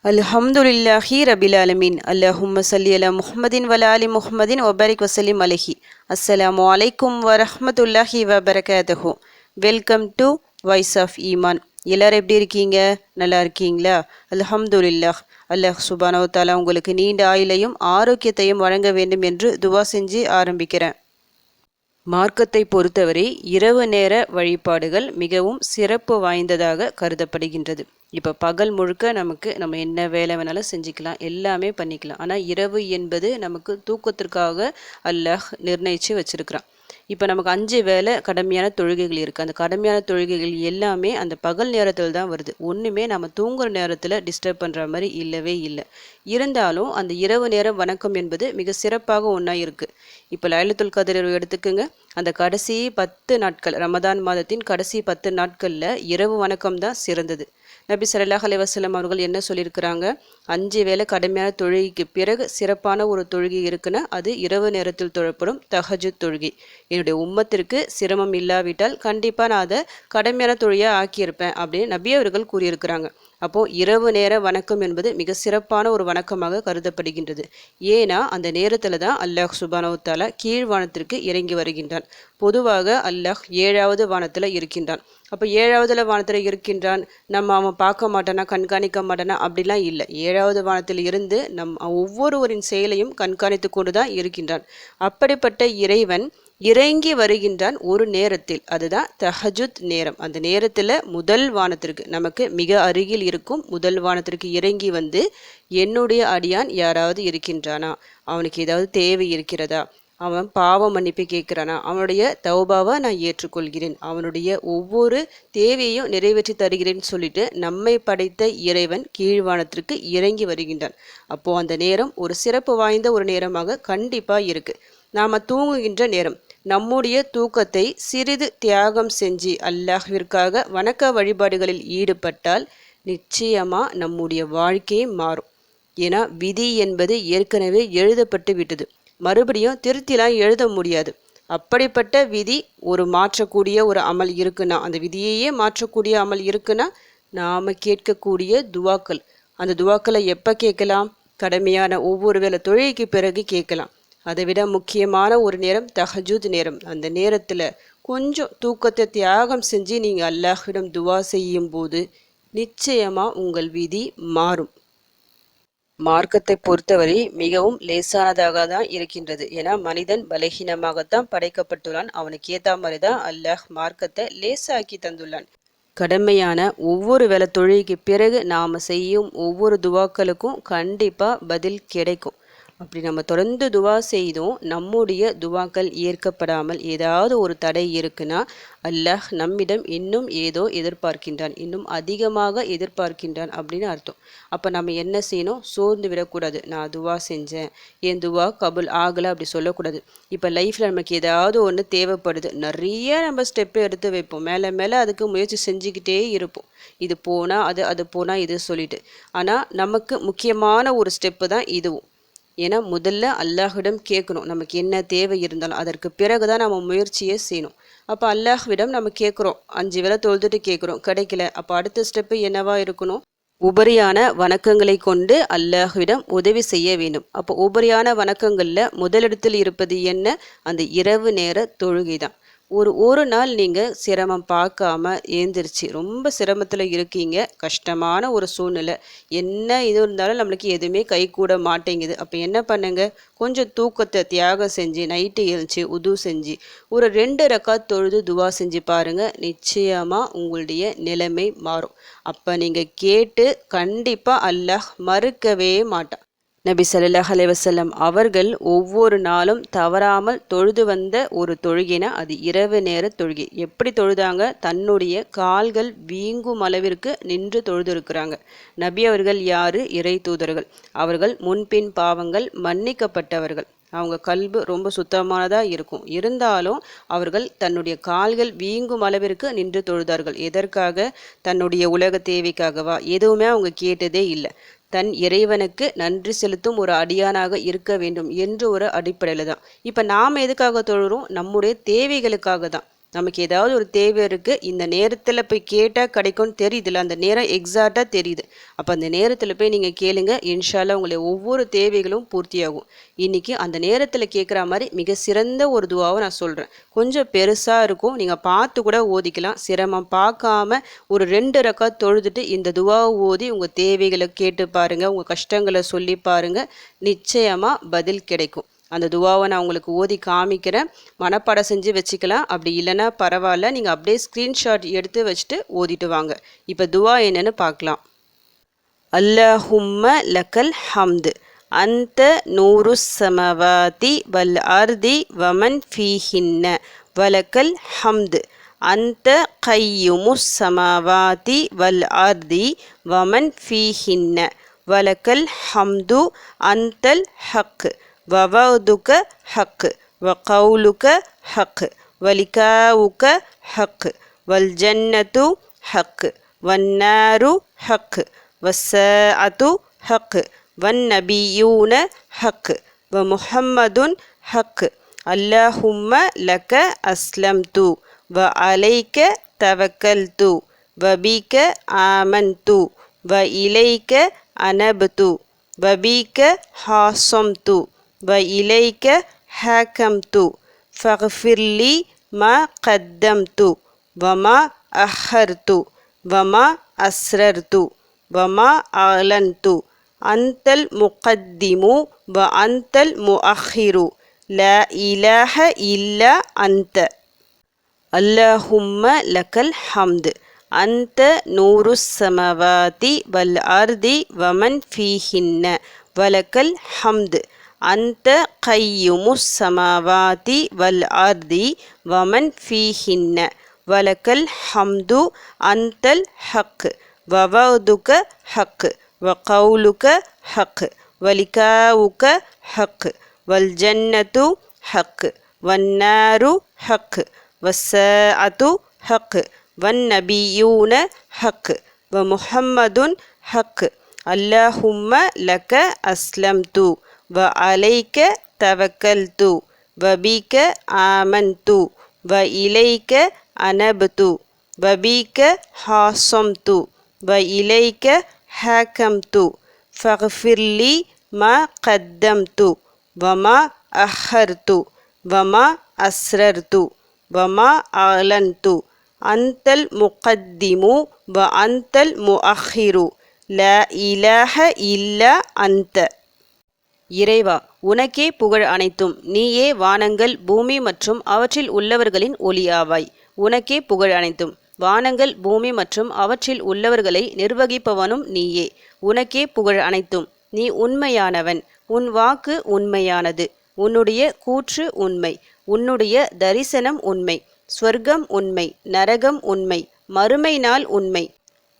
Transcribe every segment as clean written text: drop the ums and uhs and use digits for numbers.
அல்ஹம்துலில்லாஹி ரபில் ஆலமீன். அல்லஹும்ம ஸல்லி அலா முஹம்மதின் வலா ஆலி முஹம்மதின் வபாரிக் வசல்லிம் அலைஹி. அஸ்ஸலாமு அலைக்கும் வரஹ்மத்துல்லாஹி வபரகாத்துஹு. வெல்கம் டு வாய்ஸ் ஆஃப் ஈமான். எல்லாரும் எப்படி இருக்கீங்க? நல்லா இருக்கீங்களா? அல்ஹம்துலில்லாஹ். அல்லாஹ் சுப்ஹானஹு வ தஆலா உங்களுக்கு நீண்ட ஆயுளையும் ஆரோக்கியத்தையும் வழங்க வேண்டும் என்று துவா செஞ்சு ஆரம்பிக்கிறேன். மார்க்கத்தை பொறுத்தவரை இரவு நேர வழிபாடுகள் மிகவும் சிறப்பு வாய்ந்ததாக கருதப்படுகின்றது. இப்போ பகல் முழுக்க நம்ம என்ன வேலை வேணாலும் செஞ்சுக்கலாம், எல்லாமே பண்ணிக்கலாம். ஆனால் இரவு என்பது நமக்கு தூக்கத்திற்காக அல்லாஹ் நிர்ணயித்து வச்சிருக்கிறான். இப்போ நமக்கு 5 வேலை கடமையான தொழுகைகள் இருக்குது. அந்த கடமையான தொழுகைகள் எல்லாமே அந்த பகல் நேரத்தில் தான் வருது. ஒன்றுமே நம்ம தூங்குகிற நேரத்தில் டிஸ்டர்ப் பண்ணுற மாதிரி இல்லவே இல்லை. இருந்தாலும் அந்த இரவு நேரம் வணக்கம் என்பது மிக சிறப்பாக ஒன்றா இருக்குது. இப்போ லைலத்துல் கத்ர் எடுத்துக்கோங்க. அந்த கடைசி 10 நாட்கள், ரமதான் மாதத்தின் கடைசி 10 நாட்களில் இரவு வணக்கம் தான் சிறந்தது. நபி ஸல்லல்லாஹு அலைஹி வஸல்லம் அவர்கள் என்ன சொல்லியிருக்கிறாங்க? 5 வேளை கடுமையான தொழுகைக்கு பிறகு சிறப்பான ஒரு தொழுகை இருக்குன்னா அது இரவு நேரத்தில் தொழப்படும் தஹஜுத் தொழுகை. என்னுடைய உம்மத்திற்கு சிரமம் இல்லாவிட்டால் கண்டிப்பாக நான் அதை கடுமையான தொழுகையாக ஆக்கியிருப்பேன் அப்படின்னு நபி அவர்கள் கூறியிருக்கிறாங்க. அப்போது இரவு நேர வணக்கம் என்பது மிக சிறப்பான ஒரு வணக்கமாக கருதப்படுகின்றது. ஏன்னா அந்த நேரத்தில் தான் அல்லாஹ் சுப்ஹானஹு வ தஆலா கீழ்வானத்திற்கு இறங்கி வருகின்றான். பொதுவாக அல்லாஹ் 7வது வானத்தில் இருக்கின்றான். அப்போ 7வது வானத்தில் இருக்கின்றான், அவன் பார்க்க மாட்டானா, கண்காணிக்க மாட்டானா அப்படிலாம் இல்லை. 7வது வானத்தில் இருந்து ஒவ்வொருவரின் செயலையும் கண்காணித்து கொண்டு தான் இருக்கின்றான். அப்படிப்பட்ட இறைவன் இறங்கி வருகின்றான் ஒரு நேரத்தில், அதுதான் தஹஜுத் நேரம். அந்த நேரத்தில் முதல் வானத்திற்கு, நமக்கு மிக அருகில் இருக்கும் முதல் வானத்திற்கு இறங்கி வந்து, என்னுடைய அடியான் யாராவது இருக்கின்றானா, அவனுக்கு ஏதாவது தேவை இருக்கிறதா, அவன் பாவ மன்னிப்பு கேட்குறானா, அவனுடைய தௌபாவை நான் ஏற்றுக்கொள்கிறேன், அவனுடைய ஒவ்வொரு தேவையையும் நிறைவேற்றி தருகிறேன்னு சொல்லிட்டு நம்மை படைத்த இறைவன் கீழ்வானத்திற்கு இறங்கி வருகின்றான். அப்போது அந்த நேரம் ஒரு சிறப்பு வாய்ந்த ஒரு நேரமாக கண்டிப்பாக இருக்குது. நாம் தூங்குகின்ற நேரம், நம்முடைய தூக்கத்தை சிறிது தியாகம் செஞ்சு அல்லாஹ்விற்காக வணக்க வழிபாடுகளில் ஈடுபட்டால் நிச்சயமாக நம்முடைய வாழ்க்கையே மாறும். ஏன்னா விதி என்பது ஏற்கனவே எழுதப்பட்டு விட்டது, மறுபடியும் திருத்திலாம் எழுத முடியாது. அப்படிப்பட்ட விதி ஒரு மாற்றக்கூடிய ஒரு அமல் இருக்குன்னா, அந்த விதியையே மாற்றக்கூடிய அமல் இருக்குன்னா நாம் கேட்கக்கூடிய துவாக்கள், அந்த துவாக்களை எப்போ கேட்கலாம்? கடமையான ஒவ்வொரு வேளை தொழுகைக்கு பிறகு கேட்கலாம். அதை விட முக்கியமான ஒரு நேரம் தஹஜுத் நேரம். அந்த நேரத்தில் கொஞ்சம் தூக்கத்தை தியாகம் செஞ்சு நீங்கள் அல்லாஹ்விடம் துவா செய்யும் போது நிச்சயமாக உங்கள் விதி மாறும். மார்க்கத்தை பொறுத்தவரை மிகவும் லேசானதாக தான் இருக்கின்றது. ஏன்னா மனிதன் பலகீனமாகத்தான் படைக்கப்பட்டுள்ளான். அவனுக்கு ஏற்ற மாதிரி தான் அல்லாஹ் மார்க்கத்தை லேசாக்கி தந்துள்ளான். கடமையான ஒவ்வொரு வேளை தொழுகைக்கு பிறகு நாம் செய்யும் ஒவ்வொரு துவாக்களுக்கும் கண்டிப்பாக பதில் கிடைக்கும். அப்படி நம்ம தொடர்ந்து துவா செய்தும் நம்முடைய துவாக்கள் ஏற்கப்படாமல் ஏதாவது ஒரு தடை இருக்குன்னா அல்லாஹ் நம்மிடம் இன்னும் ஏதோ எதிர்பார்க்கின்றான், இன்னும் அதிகமாக எதிர்பார்க்கின்றான் அப்படின்னு அர்த்தம். அப்போ நம்ம என்ன செய்யணும்? சோர்ந்து விடக்கூடாது. நான் துவா செஞ்சேன், என் துவா கபுல் ஆகலை அப்படி சொல்லக்கூடாது. இப்போ லைஃப்பில் நமக்கு ஏதாவது ஒன்று தேவைப்படுது, நிறைய நம்ம ஸ்டெப்பு எடுத்து வைப்போம், மேலே மேலே அதுக்கு முயற்சி செஞ்சுக்கிட்டே இருப்போம். இது போனால் அது, அது போனால் இது சொல்லிட்டு. ஆனால் நமக்கு முக்கியமான ஒரு ஸ்டெப்பு தான் இதுவும். ஏன்னா முதல்ல அல்லாஹ்விடம் கேட்கணும், நமக்கு என்ன தேவை இருந்தாலும். அதற்கு பிறகு தான் நம்ம முயற்சியே செய்யணும். அப்போ அல்லாஹ்விடம் நம்ம கேட்குறோம், 5 வேளை தொழுதுட்டு கேட்குறோம், கிடைக்கல. அப்போ அடுத்த ஸ்டெப்பு என்னவா இருக்கணும்? உபரியான வணக்கங்களை கொண்டு அல்லாஹ்விடம் உதவி செய்ய வேண்டும். அப்போ உபரியான வணக்கங்களில் முதலிடத்தில் இருப்பது என்ன? அந்த இரவு நேர தொழுகை தான். ஒரு நாள் நீங்கள் சிரமம் பார்க்காம ஏந்திரிச்சு, ரொம்ப சிரமத்தில் இருக்கீங்க, கஷ்டமான ஒரு சூழ்நிலை, என்ன இது இருந்தாலும் நம்மளுக்கு எதுவுமே கை கூட மாட்டேங்குது. அப்போ என்ன பண்ணுங்க? கொஞ்சம் தூக்கத்தை தியாகம் செஞ்சு நைட்டு எழுந்துச்சு உது செஞ்சு ஒரு 2 ரக்காத் தொழுது துவா செஞ்சு பாருங்கள், நிச்சயமாக உங்களுடைய நிலைமை மாறும். அப்போ நீங்கள் கேட்டு கண்டிப்பாக அல்லாஹ் மறுக்கவே மாட்டான். நபி ஸல்லல்லாஹு அலைஹி வஸல்லம் அவர்கள் ஒவ்வொரு நாளும் தவறாமல் தொழுது வந்த ஒரு தொழுகைனா அது இரவு நேர தொழுகை. எப்படி தொழுதாங்க? தன்னுடைய கால்கள் வீங்கும் அளவிற்கு நின்று தொழுது இருக்கிறாங்க. நபி அவர்கள் யாரு? இறை தூதர்கள். அவர்கள் முன்பின் பாவங்கள் மன்னிக்கப்பட்டவர்கள். அவங்க கல்பு ரொம்ப சுத்தமானதாக இருக்கும். இருந்தாலும் அவர்கள் தன்னுடைய கால்கள் வீங்கும் அளவிற்கு நின்று தொழுதார்கள். எதற்காக? தன்னுடைய உலக தேவைக்காகவா? எதுவுமே அவங்க கேட்டதே இல்லை. தன் இறைவனுக்கு நன்றி செலுத்தும் ஒரு அடியானாக இருக்க வேண்டும் என்று ஒரு அடிப்படையில் தான். இப்போ நாம் எதுக்காக தொழுகிறோம்? நம்முடைய தேவைகளுக்காக தான். நமக்கு ஏதாவது ஒரு தேவை இருக்குது, இந்த நேரத்தில் போய் கேட்டால் கிடைக்கும்னு தெரியுதுல்ல, அந்த நேரம் எக்ஸாக்டாக தெரியுது. அப்போ அந்த நேரத்தில் போய் நீங்கள் கேளுங்க, இன்ஷால்லா உங்களுடைய ஒவ்வொரு தேவைகளும் பூர்த்தியாகும். இன்றைக்கி அந்த நேரத்தில் கேட்குற மாதிரி மிக சிறந்த ஒரு துவாவை நான் சொல்கிறேன். கொஞ்சம் பெருசாக இருக்கும், நீங்கள் பார்த்து கூட ஓதிக்கலாம். சிரமம் பார்க்காம ஒரு 2 ரக்காத் தொழுதுட்டு இந்த துவாவை ஓதி உங்கள் தேவைகளை கேட்டு பாருங்கள், உங்கள் கஷ்டங்களை சொல்லி பாருங்கள், நிச்சயமாக பதில் கிடைக்கும். அந்த துவாவை நான் உங்களுக்கு ஓதி காமிக்கிறேன், மனப்பாடம் செஞ்சு வச்சுக்கலாம். அப்படி இல்லைன்னா பரவாயில்ல, நீங்கள் அப்படியே ஸ்க்ரீன்ஷாட் எடுத்து வச்சுட்டு ஓதிட்டு வாங்க. இப்போ துவா என்னன்னு பார்க்கலாம். அல்லாஹும்ம லக்கல் ஹம்து அந்த நூறு சமவாதி வல் அர்தி வமன் ஃபீஹின்ன வலக்கல் ஹம்து அந்த கையுமுஸ் சமவாதி வல் அர்தி வமன் ஃபீஹின்ன வலக்கல் ஹம்து அந்தல் ஹக் ووعدك حق وقولك حق ولقاؤك حق والجنة حق والنار حق والساعة حق والنبيون حق ومحمد حق اللهم لك أسلمت وعليك توكلت وبك آمنت وإليك أنبت وبك خاصمت وإليك حاكمت فاغفر لي ما قدمت وما أخرت وما أسررت وما أعلنت أنت المقدم وأنت المؤخر لا إله إلا أنت اللهم لك الحمد أنت نور السماوات والأرض ومن فيهن ولك الحمد أنت قيوم السماوات والأرض ومن فيهن ولك الحمد أنت الحق ووعدك حق وقولك حق ولقاؤك حق والجنة حق والنار حق والساعة حق والنبيون حق ومحمد حق اللهم لك أسلمت وعليك توكلت وبك آمنت وإليك أنبت وبك خاصمت وإليك حاكمت فاغفر لي ما قدمت وما أخرت وما أسررت وما أعلنت أنت المقدم وأنت المؤخر لا إله إلا أنت இறைவா, உனக்கே புகழ் அனைத்தும். நீயே வானங்கள் பூமி மற்றும் அவற்றில் உள்ளவர்களின் ஒளியாவாய். உனக்கே புகழ் அனைத்தும். வானங்கள் பூமி மற்றும் அவற்றில் உள்ளவர்களை நிர்வகிப்பவனும் நீயே. உனக்கே புகழ் அனைத்தும். நீ உண்மையானவன். உன் வாக்கு உண்மையானது. உன்னுடைய கூற்று உண்மை. உன்னுடைய தரிசனம் உண்மை. ஸ்வர்க்கம் உண்மை. நரகம் உண்மை. மறுமை நாள் உண்மை.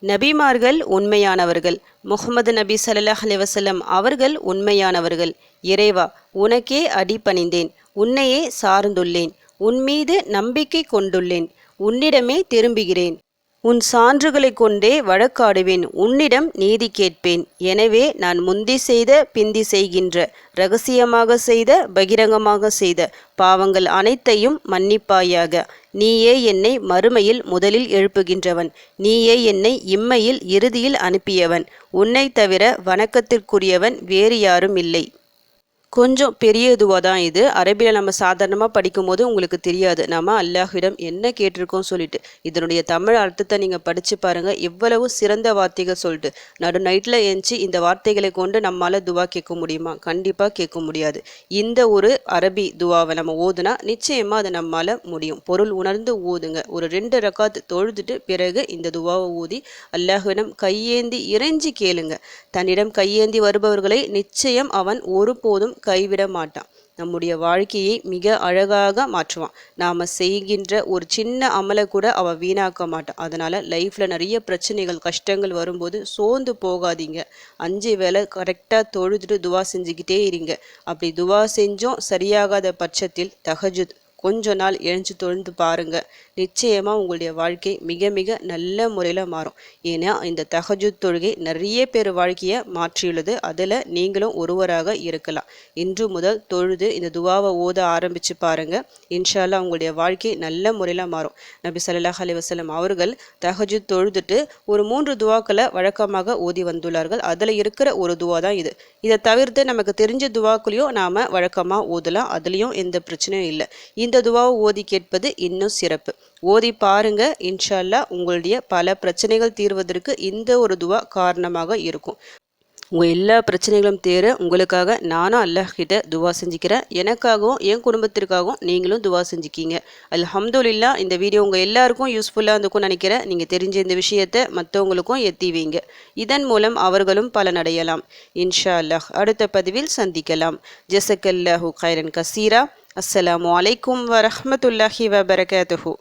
நபிமார்கள் உண்மையானவர்கள். முஹம்மது நபி ஸல்லல்லாஹு அலைஹி வஸல்லம் அவர்கள் உண்மையானவர்கள். இறைவா, உனக்கே அடிபணிந்தேன். உன்னையே சார்ந்துள்ளேன். உன்மீது நம்பிக்கை கொண்டுள்ளேன். உன்னிடமே திரும்புகிறேன். உன் சான்றுகளை கொண்டே வழக்காடுவேன். உன்னிடம் நீதி கேட்பேன். எனவே நான் முந்தி செய்த பிந்தி செய்கின்ற, இரகசியமாக செய்த பகிரங்கமாக செய்த பாவங்கள் அனைத்தையும் மன்னிப்பாயாக. நீயே என்னை மறுமையில் முதலில் எழுப்புகின்றவன். நீயே என்னை இம்மையில் இறுதியில் அனுப்பியவன். உன்னை தவிர வணக்கத்திற்குரியவன் வேறு யாரும் இல்லை. கொஞ்சம் பெரிய துவா தான் இது. அரபியில் நம்ம சாதாரணமாக படிக்கும்போது உங்களுக்கு தெரியாது நம்ம அல்லாஹ்விடம் என்ன கேட்டிருக்கோம் சொல்லிட்டு. இதனுடைய தமிழ் அர்த்தத்தை நீங்கள் படித்து பாருங்கள், எவ்வளவு சிறந்த வார்த்தைகள் சொல்லிட்டு. நடு நைட்டில் எழுந்துச்சி இந்த வார்த்தைகளை கொண்டு நம்மளால் துவா கேட்க முடியுமா? கண்டிப்பாக கேட்க முடியாது. இந்த ஒரு அரபி துவாவை நம்ம ஓதுனா நிச்சயமாக அதை நம்மளால் முடியும். பொருள் உணர்ந்து ஓதுங்க. ஒரு 2 ரக்காத் தொழுதுட்டு பிறகு இந்த துவாவை ஓதி அல்லாஹ்விடம் கையேந்தி இறைஞ்சி கேளுங்க. தன்னிடம் கையேந்தி வருபவர்களை நிச்சயம் அவன் ஒருபோதும் கைவிட மாட்டான். நம்முடைய வாழ்க்கையை மிக அழகாக மாற்றுவான். நாம் செய்கின்ற ஒரு சின்ன அமலை கூட அவன் வீணாக்க மாட்டான். அதனால் லைஃப்பில் நிறைய பிரச்சனைகள் கஷ்டங்கள் வரும்போது சோர்ந்து போகாதீங்க. 5 வேளை கரெக்டாக தொழுதுட்டு துவா செஞ்சுக்கிட்டே இருங்க. அப்படி துவா செஞ்சும் சரியாகாத பட்சத்தில் தஹஜுத் கொஞ்ச நாள் எழுந்து தொழுந்து பாருங்கள். நிச்சயமாக உங்களுடைய வாழ்க்கை மிக மிக நல்ல முறையில் மாறும். ஏன்னா இந்த தஹஜுத் தொழுகை நிறைய பேர் வாழ்க்கையை மாற்றியுள்ளது. அதில் நீங்களும் ஒருவராக இருக்கலாம். இன்று முதல் தொழுது இந்த துவாவை ஓத ஆரம்பித்து பாருங்கள். இன்ஷா அல்லாஹ் உங்களுடைய வாழ்க்கை நல்ல முறையில் மாறும். நபி ஸல்லல்லாஹு அலைஹி வஸல்லம் அவர்கள் தஹஜுத் தொழுதுட்டு ஒரு 3 துவாக்களை வழக்கமாக ஓதி வந்துள்ளார்கள். அதில் இருக்கிற ஒரு துவா தான் இது. இதை தவிர்த்து நமக்கு தெரிஞ்ச துவாக்குலையும் நாம் வழக்கமாக ஓதலாம். அதுலேயும் எந்த பிரச்சனையும் இல்லை. இந்த துவாவை ஓதி கேட்பது இன்னும் சிறப்பு. ஓதி பாருங்க. இன்ஷா அல்லாஹ் உங்களுடைய பல பிரச்சனைகள் தீர்வதற்கு இந்த ஒரு துவா காரணமாக இருக்கும். உங்கள் எல்லா பிரச்சனைகளும் தீர உங்களுக்காக நானும் அல்லாஹ் கிட்ட துவா செஞ்சுக்கிறேன். எனக்காகவும் என் குடும்பத்திற்காகவும் நீங்களும் துவா செஞ்சுக்கிங்க. அல்ஹம்துலில்லாஹ். இந்த வீடியோ உங்கள் எல்லாருக்கும் யூஸ்ஃபுல்லாக இருந்துக்கும்னு நினைக்கிறேன். நீங்கள் தெரிஞ்ச இந்த விஷயத்தை மற்றவங்களுக்கும் எத்தி வைங்க. இதன் மூலம் அவர்களும் பலனடையலாம். இன்ஷா அல்லாஹ். அடுத்த பதிவில் சந்திக்கலாம். ஜஸக்கல்லாஹு கைரன் கசீரா. அஸ்ஸலாமு அலைக்கும் வரஹ்மத்துல்லாஹி வபரகாத்துஹு.